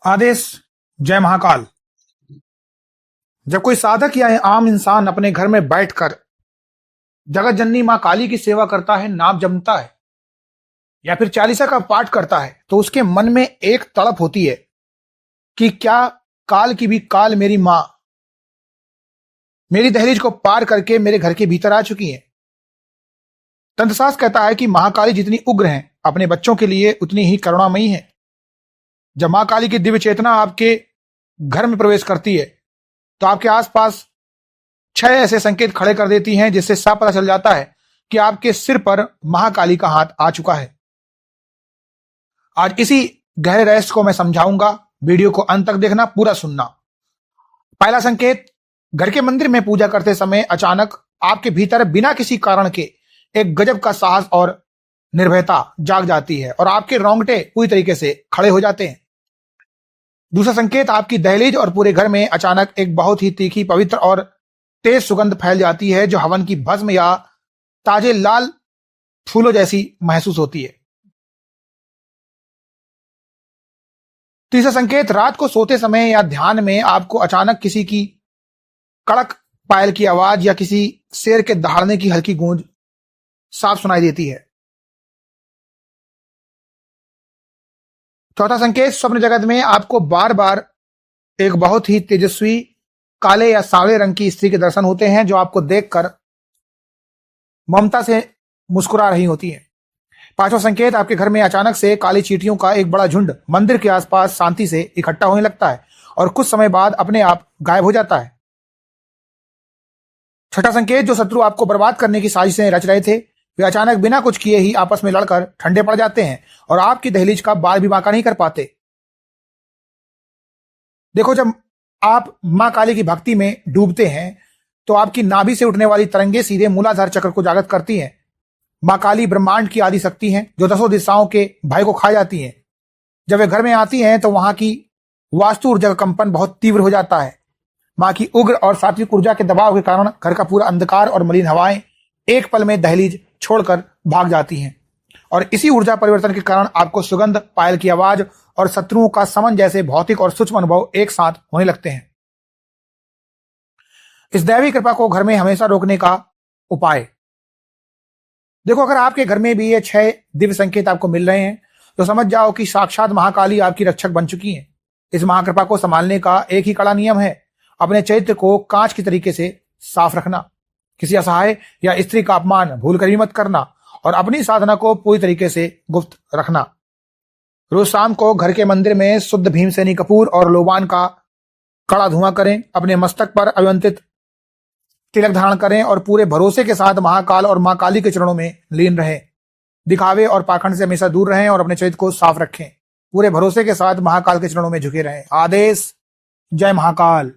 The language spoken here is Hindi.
आदेश। जय महाकाल। जब कोई साधक या आम इंसान अपने घर में बैठकर जगत जननी मां काली की सेवा करता है, नाम जपता है या फिर चालीसा का पाठ करता है, तो उसके मन में एक तड़प होती है कि क्या काल की भी काल मेरी मां मेरी दहलीज को पार करके मेरे घर के भीतर आ चुकी है। तंत्रशास्त्र कहता है कि महाकाली जितनी उग्र हैं, अपने बच्चों के लिए उतनी ही करुणामयी है। जब मां काली की दिव्य चेतना आपके घर में प्रवेश करती है तो आपके आसपास 6 ऐसे संकेत खड़े कर देती हैं, जिससे साफ पता चल जाता है कि आपके सिर पर महाकाली का हाथ आ चुका है। आज इसी गहरे रहस्य को मैं समझाऊंगा। वीडियो को अंत तक देखना, पूरा सुनना। पहला संकेत, घर के मंदिर में पूजा करते समय अचानक आपके भीतर बिना किसी कारण के एक गजब का साहस और निर्भयता जाग जाती है और आपके रोंगटे पूरी तरीके से खड़े हो जाते हैं। दूसरा संकेत, आपकी दहलीज और पूरे घर में अचानक एक बहुत ही तीखी, पवित्र और तेज सुगंध फैल जाती है, जो हवन की भस्म या ताजे लाल फूलों जैसी महसूस होती है। तीसरा संकेत, रात को सोते समय या ध्यान में आपको अचानक किसी की कड़क पायल की आवाज या किसी शेर के दहाड़ने की हल्की गूंज साफ सुनाई देती है। चौथा संकेत, स्वप्न जगत में आपको बार बार एक बहुत ही तेजस्वी काले या सांवले रंग की स्त्री के दर्शन होते हैं, जो आपको देखकर ममता से मुस्कुरा रही होती है। पांचवा संकेत, आपके घर में अचानक से काली चींटियों का एक बड़ा झुंड मंदिर के आसपास शांति से इकट्ठा होने लगता है और कुछ समय बाद अपने आप गायब हो जाता है। छठा संकेत, जो शत्रु आपको बर्बाद करने की साजिशें रच रहे थे, वे अचानक बिना कुछ किए ही आपस में लड़कर ठंडे पड़ जाते हैं और आपकी दहलीज का बाल भी बांका नहीं कर पाते। देखो, जब आप मां काली की भक्ति में डूबते हैं तो आपकी नाभि से उठने वाली तरंगे सीधे मूलाधार चक्र को जागृत करती हैं। मां काली ब्रह्मांड की आदि शक्ति हैं, जो 10 दिशाओं के भय को खा जाती हैं। जब वे घर में आती हैं तो वहां की वास्तु ऊर्जा का कंपन बहुत तीव्र हो जाता है। मां की उग्र और सात्विक ऊर्जा के दबाव के कारण घर का पूरा अंधकार और मलिन हवाएं एक पल में दहलीज छोड़कर भाग जाती हैं और इसी ऊर्जा परिवर्तन के कारण आपको सुगंध, पायल की आवाज और शत्रुओं का समन जैसे भौतिक और सूक्ष्म अनुभव एक साथ होने लगते हैं। इस दैवी कृपा को घर में हमेशा रोकने का उपाय, देखो, अगर आपके घर में भी ये 6 दिव्य संकेत आपको मिल रहे हैं तो समझ जाओ कि साक्षात महाकाली आपकी रक्षक बन चुकी हैं। इस महाकृपा को संभालने का एक ही कड़ा नियम है, अपने चरित्र को कांच की तरीके से साफ रखना, किसी असहाय या स्त्री का अपमान भूल कर भी मत करना और अपनी साधना को पूरी तरीके से गुप्त रखना। रोज शाम को घर के मंदिर में शुद्ध भीमसेनी कपूर और लोबान का कड़ा धुआं करें, अपने मस्तक पर अभिमंत्रित तिलक धारण करें और पूरे भरोसे के साथ महाकाल और मां काली के चरणों में लीन रहें। दिखावे और पाखंड से हमेशा दूर रहें और अपने चरित्र को साफ रखें। पूरे भरोसे के साथ महाकाल के चरणों में झुके रहें। आदेश। जय महाकाल।